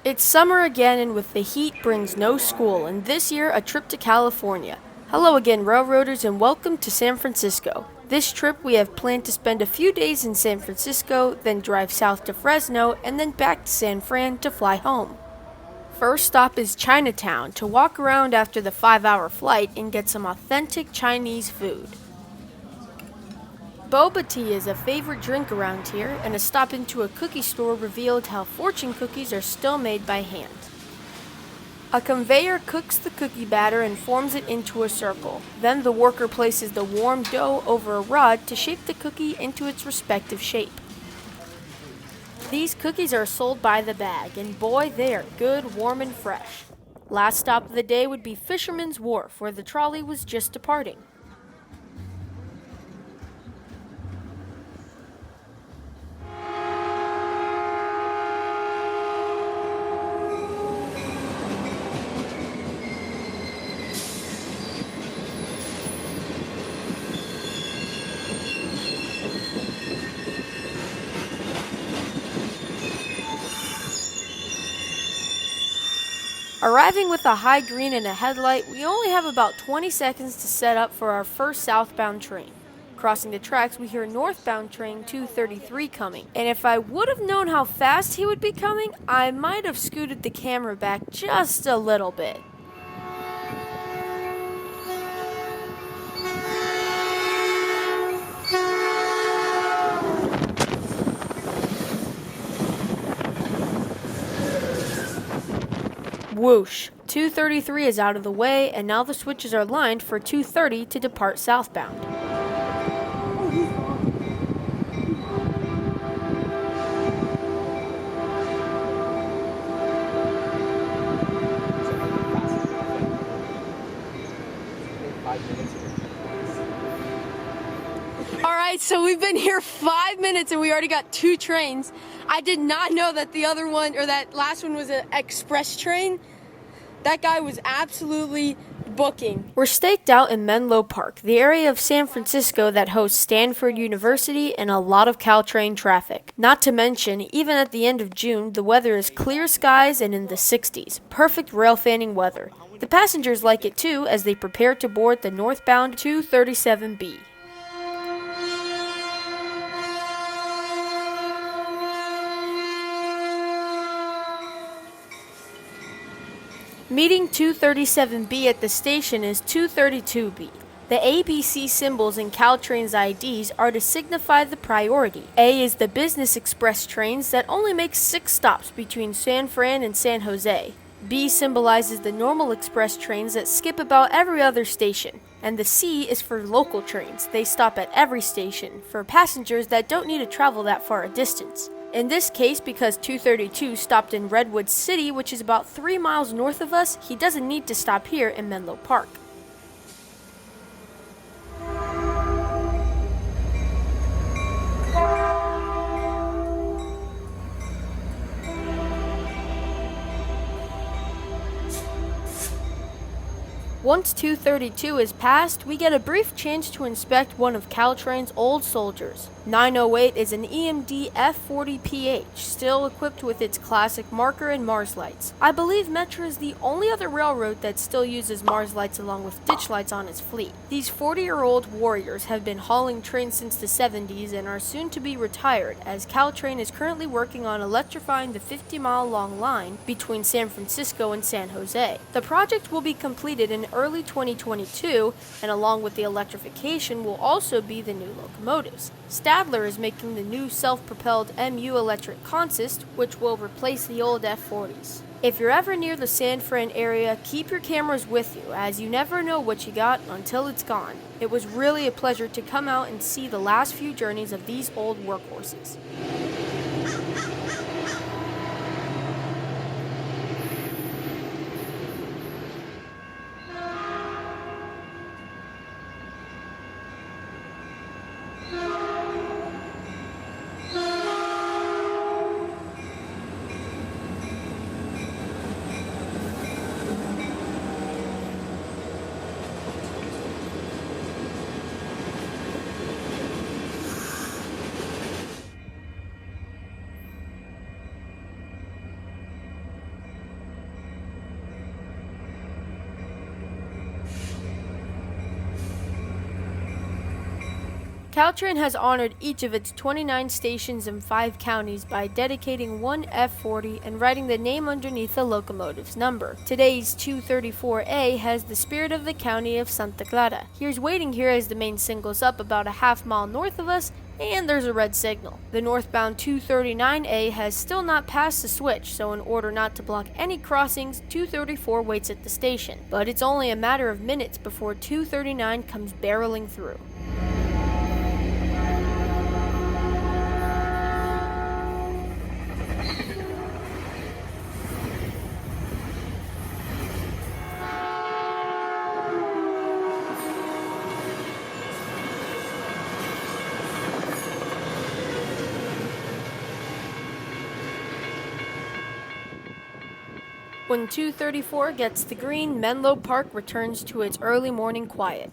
It's summer again, and with the heat brings no school, and this year a trip to California. Hello again, railroaders, and welcome to San Francisco. This trip we have planned to spend a few days in San Francisco, then drive south to Fresno, and then back to San Fran to fly home. First stop is Chinatown to walk around after the 5-hour flight and get some authentic Chinese food. Boba tea is a favorite drink around here, and a stop into a cookie store revealed how fortune cookies are still made by hand. A conveyor cooks the cookie batter and forms it into a circle. Then the worker places the warm dough over a rod to shape the cookie into its respective shape. These cookies are sold by the bag, and boy, they are good, warm, and fresh. Last stop of the day would be Fisherman's Wharf, where the trolley was just departing. Arriving with a high green and a headlight, we only have about 20 seconds to set up for our first southbound train. Crossing the tracks, we hear northbound train 233 coming, and if I would have known how fast he would be coming, I might have scooted the camera back just a little bit. Whoosh! 233 is out of the way, and now the switches are lined for 230 to depart southbound. Alright, so we've been here 5 minutes and we already got 2 trains. I did not know that the other one, or that last one, was an express train. That guy was absolutely booking. We're staked out in Menlo Park, the area of San Francisco that hosts Stanford University and a lot of Caltrain traffic. Not to mention, even at the end of June, the weather is clear skies and in the 60s. Perfect railfanning weather. The passengers like it too as they prepare to board the northbound 237B. Meeting 237B at the station is 232B. The ABC symbols in Caltrain's IDs are to signify the priority. A is the business express trains that only make 6 stops between San Fran and San Jose. B symbolizes the normal express trains that skip about every other station. And the C is for local trains. They stop at every station for passengers that don't need to travel that far a distance. In this case, because 232 stopped in Redwood City, which is about 3 miles north of us, he doesn't need to stop here in Menlo Park. Once 232 is passed, we get a brief chance to inspect one of Caltrain's old soldiers. 908 is an EMD F40PH, still equipped with its classic marker and Mars lights. I believe Metra is the only other railroad that still uses Mars lights along with ditch lights on its fleet. These 40-year-old warriors have been hauling trains since the 70s and are soon to be retired, as Caltrain is currently working on electrifying the 50-mile-long line between San Francisco and San Jose. The project will be completed in early 2022, and along with the electrification will also be the new locomotives. Stadler is making the new self-propelled MU electric consist, which will replace the old F40s. If you're ever near the San Fran area, keep your cameras with you, as you never know what you got until it's gone. It was really a pleasure to come out and see the last few journeys of these old workhorses. Caltrain has honored each of its 29 stations in 5 counties by dedicating one F40 and writing the name underneath the locomotive's number. Today's 234A has the spirit of the county of Santa Clara. Here's waiting here as the main single's up about a half-mile north of us, and there's a red signal. The northbound 239A has still not passed the switch, so in order not to block any crossings, 234 waits at the station. But it's only a matter of minutes before 239 comes barreling through. When 234 gets the green, Menlo Park returns to its early morning quiet.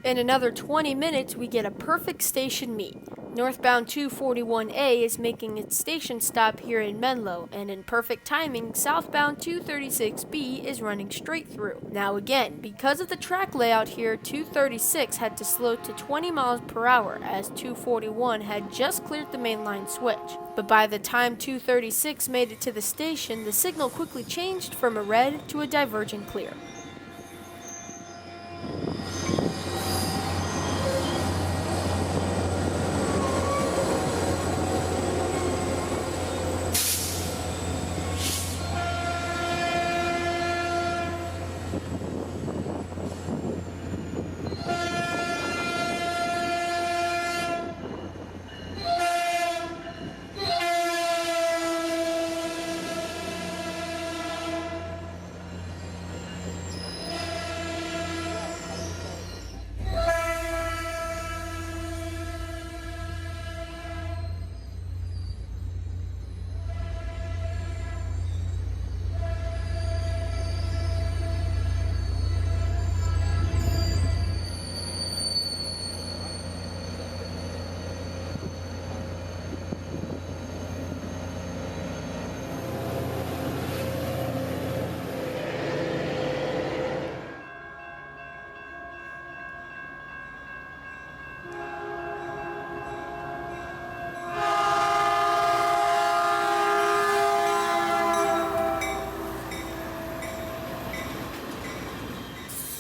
In another 20 minutes, we get a perfect station meet. Northbound 241A is making its station stop here in Menlo, and in perfect timing, southbound 236B is running straight through. Now again, because of the track layout here, 236 had to slow to 20 miles per hour as 241 had just cleared the mainline switch. But by the time 236 made it to the station, the signal quickly changed from a red to a divergent clear.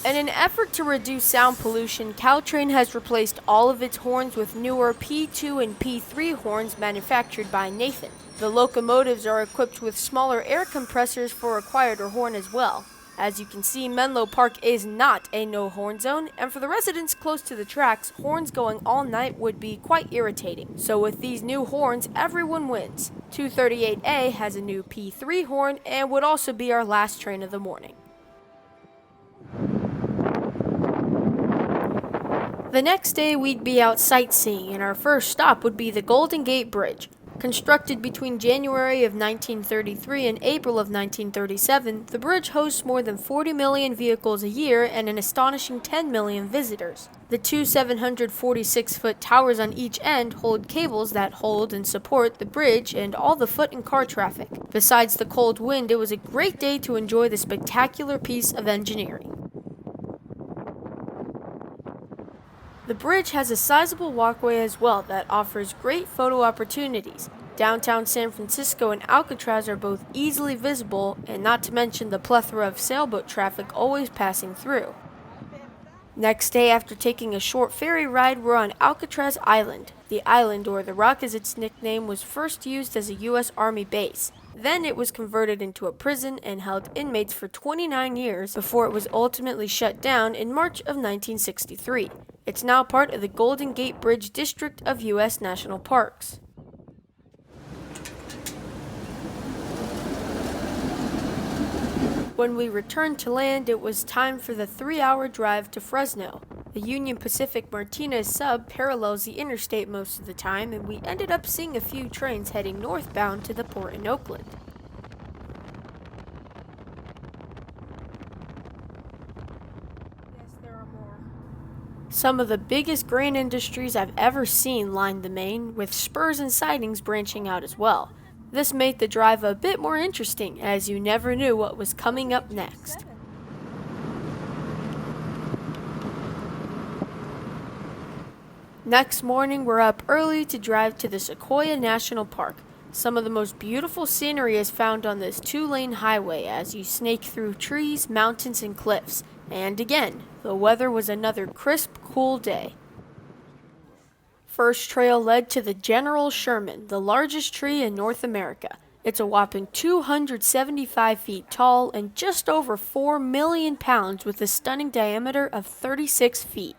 In an effort to reduce sound pollution, Caltrain has replaced all of its horns with newer P2 and P3 horns manufactured by Nathan. The locomotives are equipped with smaller air compressors for a quieter horn as well. As you can see, Menlo Park is not a no-horn zone, and for the residents close to the tracks, horns going all night would be quite irritating. So with these new horns, everyone wins. 238A has a new P3 horn and would also be our last train of the morning. The next day we'd be out sightseeing, and our first stop would be the Golden Gate Bridge. Constructed between January of 1933 and April of 1937, the bridge hosts more than 40 million vehicles a year and an astonishing 10 million visitors. The two 746-foot towers on each end hold cables that hold and support the bridge and all the foot and car traffic. Besides the cold wind, it was a great day to enjoy the spectacular piece of engineering. The bridge has a sizable walkway as well that offers great photo opportunities. Downtown San Francisco and Alcatraz are both easily visible, and not to mention the plethora of sailboat traffic always passing through. Next day, after taking a short ferry ride, we're on Alcatraz Island. The island, or the Rock as its nickname, was first used as a U.S. Army base. Then it was converted into a prison and held inmates for 29 years before it was ultimately shut down in March of 1963. It's now part of the Golden Gate Bridge District of U.S. National Parks. When we returned to land, it was time for the 3-hour drive to Fresno. The Union Pacific Martinez sub parallels the interstate most of the time, and we ended up seeing a few trains heading northbound to the port in Oakland. Some of the biggest grain industries I've ever seen lined the main, with spurs and sidings branching out as well. This made the drive a bit more interesting, as you never knew what was coming up next. Next morning, we're up early to drive to the Sequoia National Park. Some of the most beautiful scenery is found on this 2-lane highway as you snake through trees, mountains, and cliffs. And again, the weather was another crisp, cool day. First trail led to the General Sherman, the largest tree in North America. It's a whopping 275 feet tall and just over 4 million pounds with a stunning diameter of 36 feet.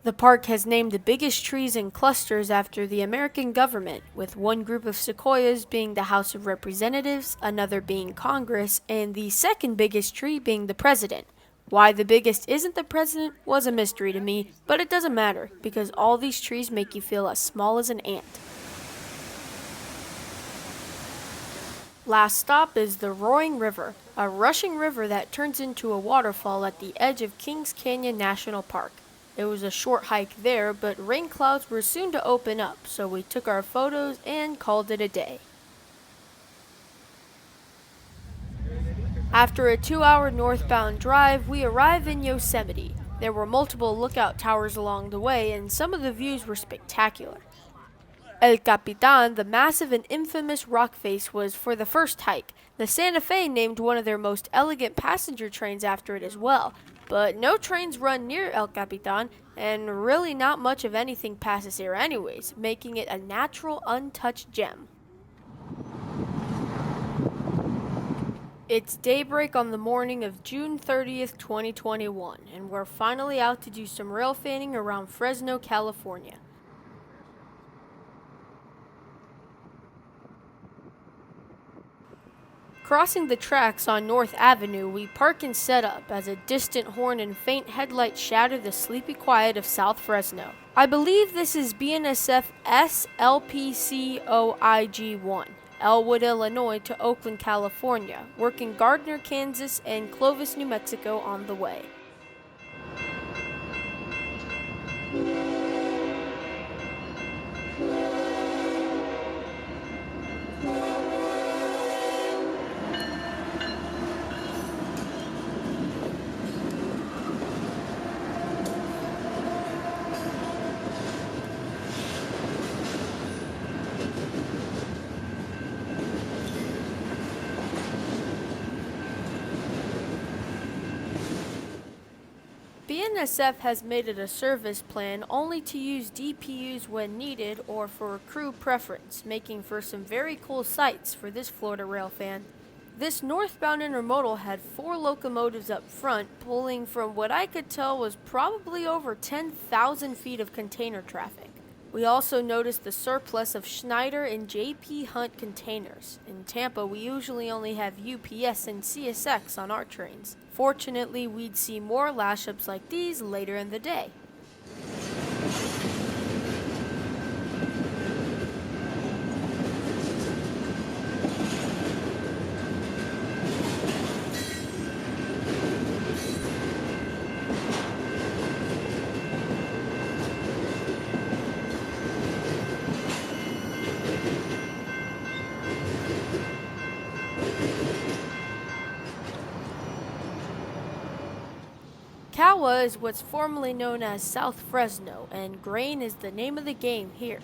The park has named the biggest trees in clusters after the American government, with one group of sequoias being the House of Representatives, another being Congress, and the second biggest tree being the president. Why the biggest isn't the president was a mystery to me, but it doesn't matter, because all these trees make you feel as small as an ant. Last stop is the Roaring River, a rushing river that turns into a waterfall at the edge of Kings Canyon National Park. It was a short hike there, but rain clouds were soon to open up, so we took our photos and called it a day. After a 2-hour northbound drive, we arrive in Yosemite. There were multiple lookout towers along the way, and some of the views were spectacular. El Capitan, the massive and infamous rock face, was for the first hike. The Santa Fe named one of their most elegant passenger trains after it as well. But no trains run near El Capitan, and really not much of anything passes here anyways, making it a natural, untouched gem. It's daybreak on the morning of June 30th, 2021, and we're finally out to do some rail fanning around Fresno, California. Crossing the tracks on North Avenue, we park and set up as a distant horn and faint headlights shatter the sleepy quiet of South Fresno. I believe this is BNSF SLPCOIG1, Elwood, Illinois to Oakland, California, working Gardner, Kansas, and Clovis, New Mexico on the way. BNSF has made it a service plan only to use DPUs when needed or for crew preference, making for some very cool sights for this Florida railfan. This northbound intermodal had 4 locomotives up front, pulling from what I could tell was probably over 10,000 feet of container traffic. We also noticed the surplus of Schneider and JP Hunt containers. In Tampa, we usually only have UPS and CSX on our trains. Fortunately, we'd see more lash-ups like these later in the day. Kawa is what's formerly known as South Fresno, and grain is the name of the game here.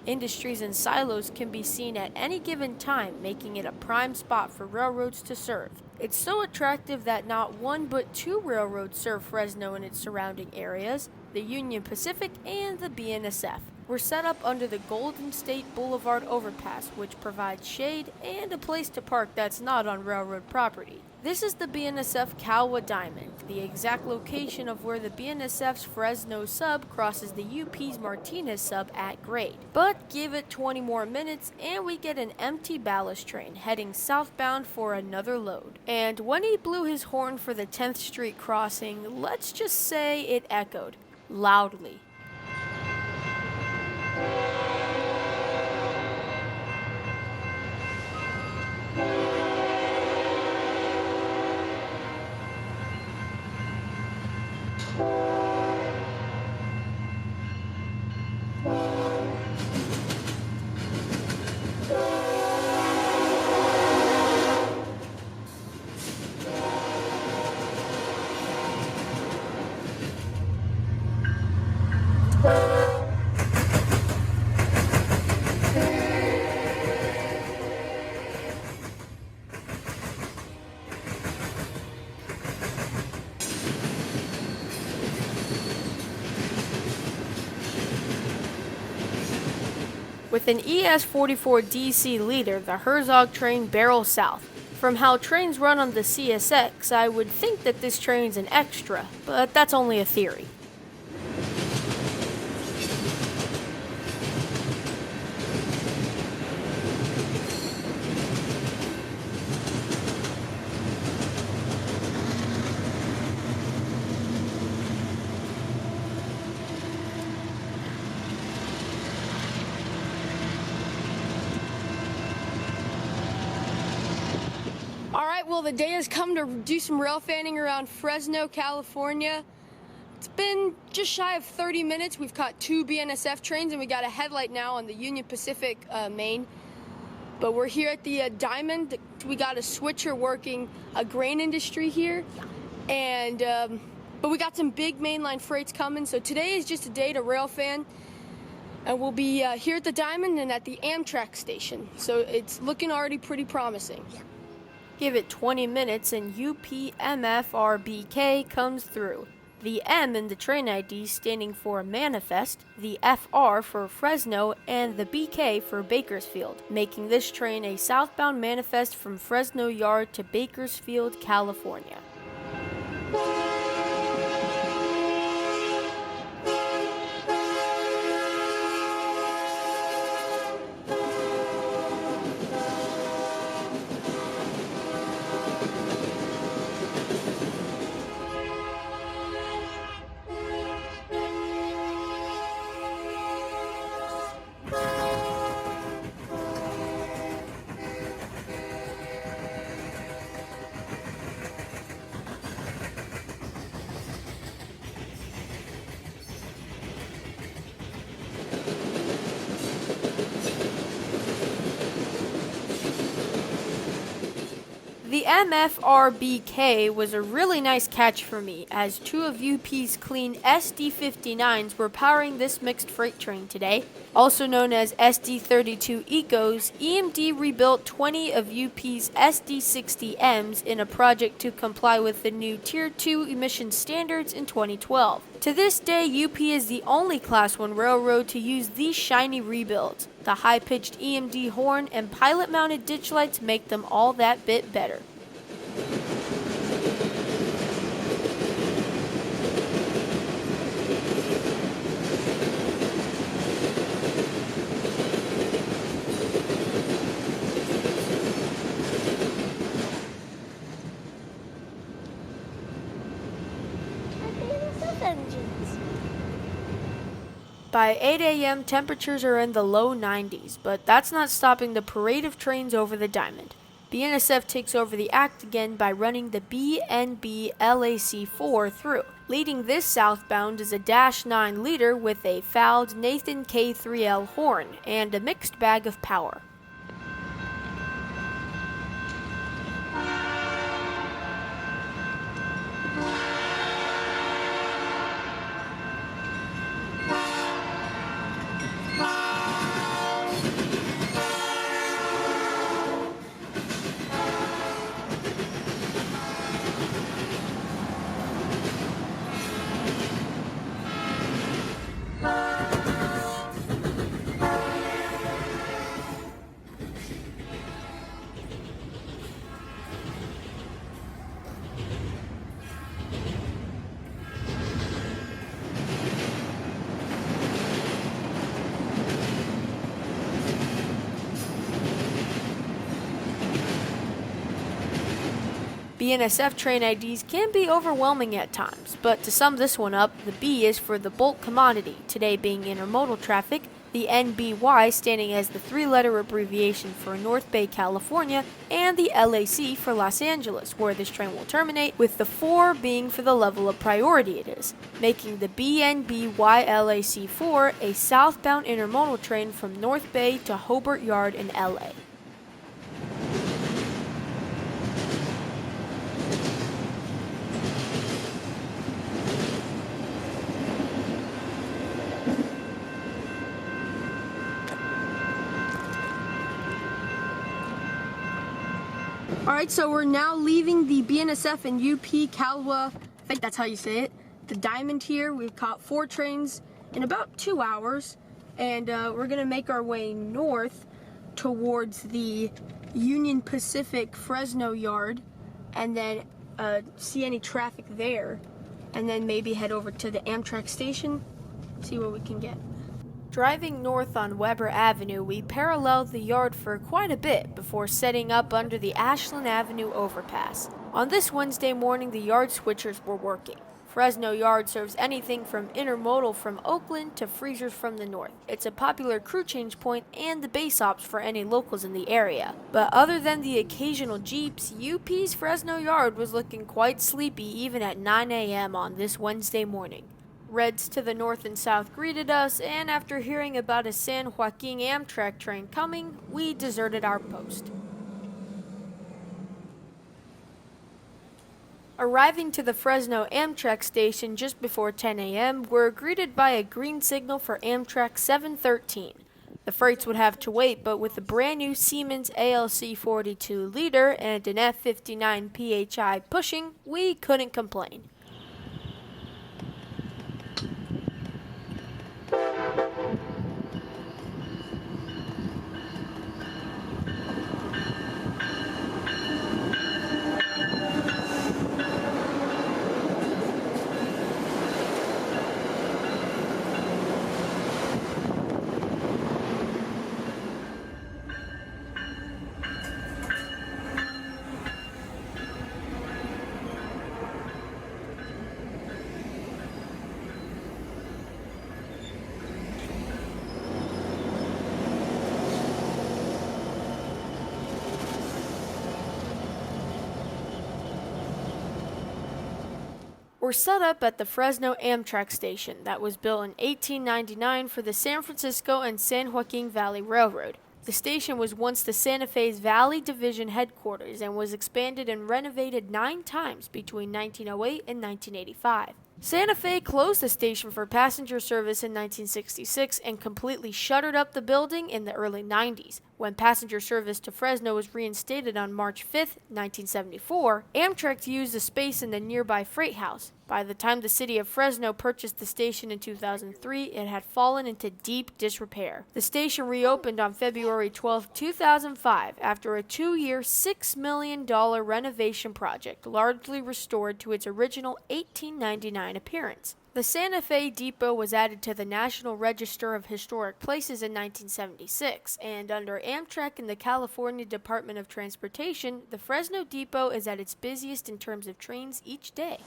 Industries and silos can be seen at any given time, making it a prime spot for railroads to serve. It's so attractive that not one but 2 railroads serve Fresno and its surrounding areas, the Union Pacific and the BNSF. We're set up under the Golden State Boulevard overpass, which provides shade and a place to park that's not on railroad property. This is the BNSF Kawa Diamond, the exact location of where the BNSF's Fresno sub crosses the UP's Martinez sub at grade. But give it 20 more minutes and we get an empty ballast train heading southbound for another load. And when he blew his horn for the 10th Street crossing, let's just say it echoed loudly. With an ES44DC leader, the Herzog train barrels south. From how trains run on the CSX, I would think that this train's an extra, but that's only a theory. Alright, well, the day has come to do some rail fanning around Fresno, California. It's been just shy of 30 minutes. We've caught 2 BNSF trains, and we got a headlight now on the Union Pacific main. But we're here at the Diamond. We got a switcher working a grain industry here. And but we got some big mainline freights coming, so today is just a day to rail fan. And we'll be here at the Diamond and at the Amtrak Station. So it's looking already pretty promising. Give it 20 minutes and UPMFRBK comes through. The M in the train ID standing for Manifest, the FR for Fresno, and the BK for Bakersfield, making this train a southbound manifest from Fresno Yard to Bakersfield, California. The MFRBK was a really nice catch for me, as 2 of UP's clean SD59s were powering this mixed freight train today. Also known as SD32 Ecos, EMD rebuilt 20 of UP's SD60Ms in a project to comply with the new Tier 2 emission standards in 2012. To this day, UP is the only Class 1 railroad to use these shiny rebuilds. The high-pitched EMD horn and pilot-mounted ditch lights make them all that bit better. By 8 a.m., temperatures are in the low 90s, but that's not stopping the parade of trains over the Diamond. BNSF takes over the act again by running the BNB LAC4 through. Leading this southbound is a Dash 9 leader with a fouled Nathan K3L horn and a mixed bag of power. BNSF train IDs can be overwhelming at times, but to sum this one up, the B is for the bulk commodity, today being intermodal traffic, the NBY standing as the 3-letter abbreviation for North Bay, California, and the LAC for Los Angeles, where this train will terminate, with the 4 being for the level of priority it is, making the BNBY LAC4 a southbound intermodal train from North Bay to Hobart Yard in LA. Alright, so we're now leaving the BNSF and UP Kawa, I think that's how you say it, the Diamond here. We've caught 4 trains in about 2 hours. and we're gonna make our way north towards the Union Pacific Fresno yard, and then see any traffic there, and then maybe head over to the Amtrak station, see what we can get. Driving north on Weber Avenue, we paralleled the yard for quite a bit before setting up under the Ashland Avenue overpass. On this Wednesday morning, the yard switchers were working. Fresno Yard serves anything from intermodal from Oakland to freezers from the north. It's a popular crew change point and the base ops for any locals in the area. But other than the occasional Jeeps, UP's Fresno Yard was looking quite sleepy even at 9 a.m. on this Wednesday morning. Reds to the north and south greeted us, and after hearing about a San Joaquin Amtrak train coming, we deserted our post. Arriving to the Fresno Amtrak station just before 10 a.m., we're greeted by a green signal for Amtrak 713. The freights would have to wait, but with the brand new Siemens ALC 42 liter and an F59 PHI pushing, we couldn't complain. We're set up at the Fresno Amtrak Station that was built in 1899 for the San Francisco and San Joaquin Valley Railroad. The station was once the Santa Fe's Valley Division headquarters and was expanded and renovated 9 times between 1908 and 1985. Santa Fe closed the station for passenger service in 1966 and completely shuttered up the building in the early 90s. When passenger service to Fresno was reinstated on March 5, 1974, Amtrak used the space in the nearby freight house. By the time the city of Fresno purchased the station in 2003, it had fallen into deep disrepair. The station reopened on February 12, 2005, after a 2-year, $6 million renovation project, largely restored to its original 1899 appearance. The Santa Fe Depot was added to the National Register of Historic Places in 1976, and under Amtrak and the California Department of Transportation, the Fresno Depot is at its busiest in terms of trains each day.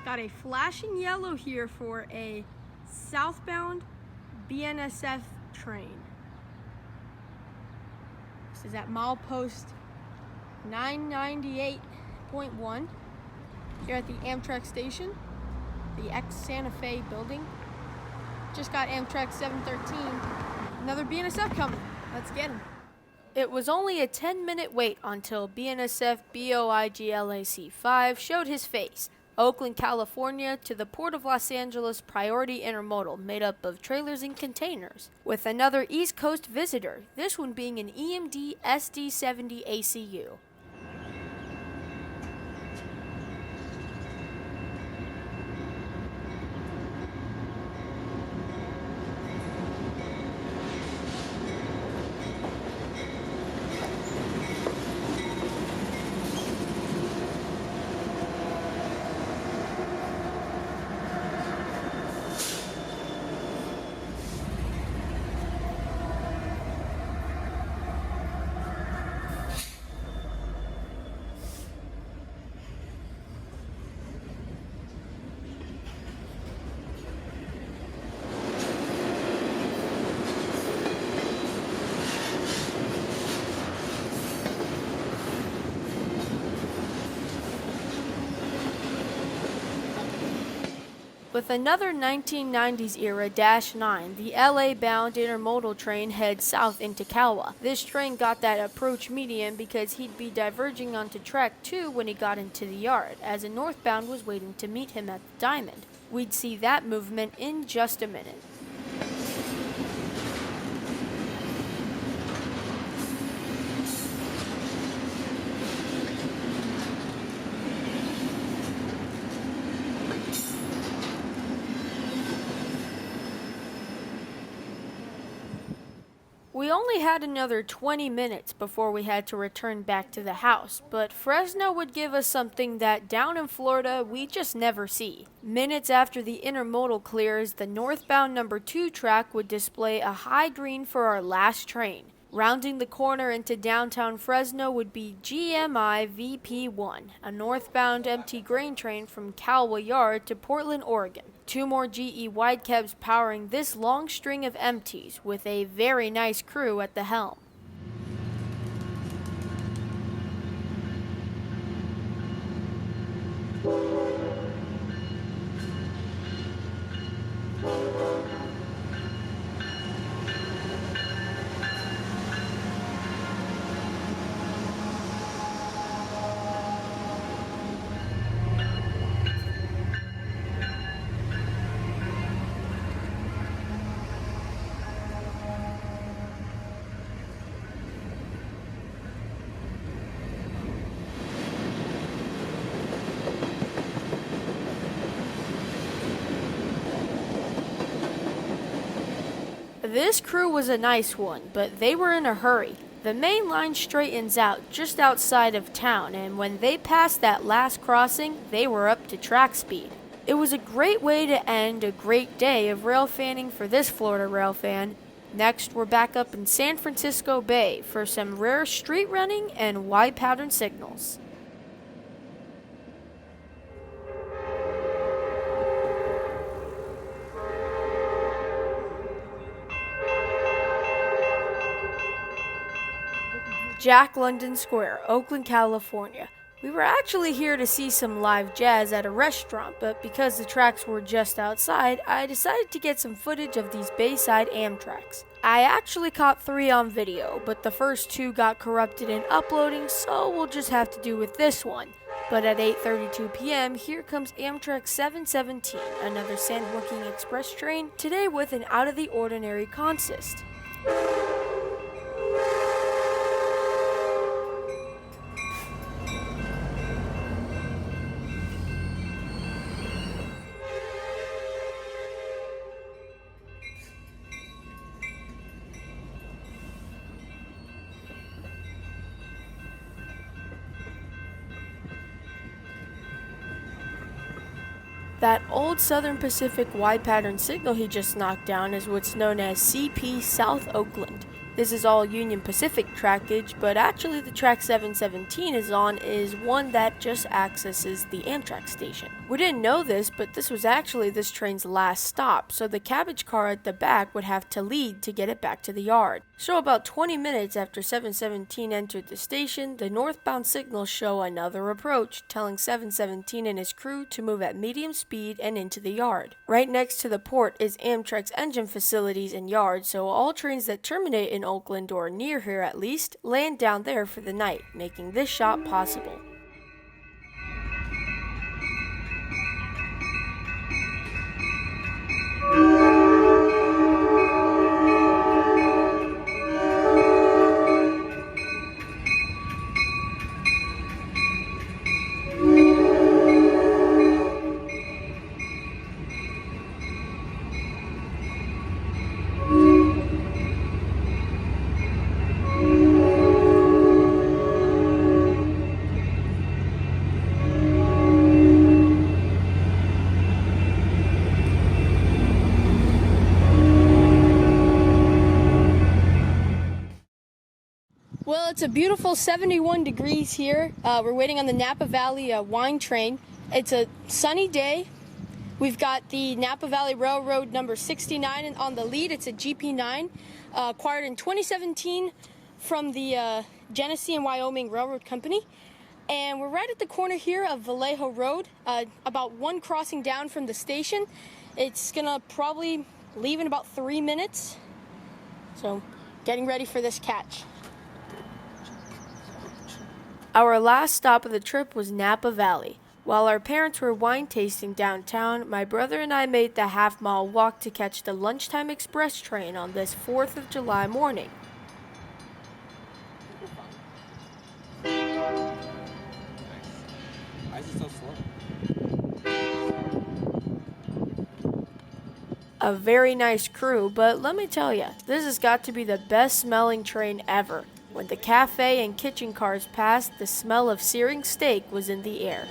Got a flashing yellow here for a southbound BNSF train. This is at milepost 998.1 here at the Amtrak station, the ex-Santa Fe building. Just got Amtrak 713. Another BNSF coming. Let's get him. It was only a 10-minute wait until BNSF BOIGLAC 5 showed his face. Oakland, California to the Port of Los Angeles Priority Intermodal made up of trailers and containers, with another East Coast visitor, this one being an EMD SD70 ACU. With another 1990s era Dash 9, the LA-bound intermodal train heads south into Kawa. This train got that approach median because he'd be diverging onto track 2 when he got into the yard, as a northbound was waiting to meet him at the Diamond. We'd see that movement in just a minute. We only had another 20 minutes before we had to return back to the house, but Fresno would give us something that down in Florida we just never see. Minutes after the intermodal clears, the northbound number 2 track would display a high green for our last train. Rounding the corner into downtown Fresno would be GMI VP1, a northbound empty grain train from Kawa Yard to Portland, Oregon. 2 more GE wide cabs powering this long string of empties, with a very nice crew at the helm. This crew was a nice one, but they were in a hurry. The main line straightens out just outside of town, and when they passed that last crossing, they were up to track speed. It was a great way to end a great day of rail fanning for this Florida rail fan. Next, we're back up in San Francisco Bay for some rare street running and wide pattern signals. Jack London Square, Oakland, California. We were actually here to see some live jazz at a restaurant, but because the tracks were just outside, I decided to get some footage of these Bayside Amtraks. I actually caught 3 on video, but the first 2 got corrupted in uploading, so we'll just have to do with this one. But at 8:32 p.m., here comes Amtrak 717, another San Joaquin Express train, today with an out-of-the-ordinary consist. That old Southern Pacific wide pattern signal he just knocked down is what's known as CP South Oakland. This is all Union Pacific trackage, but actually the track 717 is on is one that just accesses the Amtrak station. We didn't know this, but this was actually this train's last stop, so the cabbage car at the back would have to lead to get it back to the yard. So about 20 minutes after 717 entered the station, the northbound signals show another approach, telling 717 and his crew to move at medium speed and into the yard. Right next to the port is Amtrak's engine facilities and yard, so all trains that terminate in Oakland, or near here at least, land down there for the night, making this shot possible. Well, it's a beautiful 71 degrees here. We're waiting on the Napa Valley wine train. It's a sunny day. We've got the Napa Valley Railroad number 69 on the lead. It's a GP9, acquired in 2017 from the Genesee and Wyoming Railroad Company. And we're right at the corner here of Vallejo Road, about one crossing down from the station. It's gonna probably leave in about 3 minutes. So, getting ready for this catch. Our last stop of the trip was Napa Valley. While our parents were wine tasting downtown, my brother and I made the half-mile walk to catch the lunchtime express train on this 4th of July morning. Why is it so slow? A very nice crew, but let me tell you, this has got to be the best smelling train ever. When the cafe and kitchen cars passed, the smell of searing steak was in the air.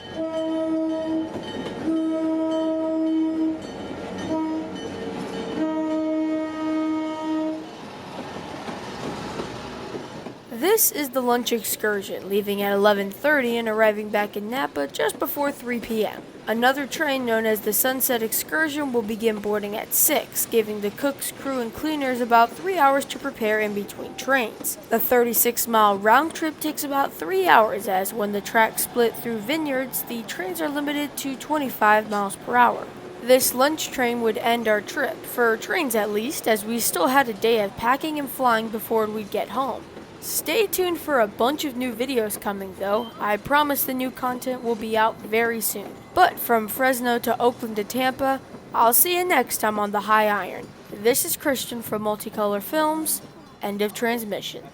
This is the lunch excursion, leaving at 11:30 and arriving back in Napa just before 3 p.m. Another train known as the Sunset Excursion will begin boarding at 6, giving the cooks, crew, and cleaners about 3 hours to prepare in between trains. The 36-mile round trip takes about 3 hours, as when the tracks split through vineyards, the trains are limited to 25 miles per hour. This lunch train would end our trip, for trains at least, as we still had a day of packing and flying before we'd get home. Stay tuned for a bunch of new videos coming though. I promise the new content will be out very soon. But from Fresno to Oakland to Tampa, I'll see you next time on the High Iron. This is Christian from Multicolor Films. End of transmission.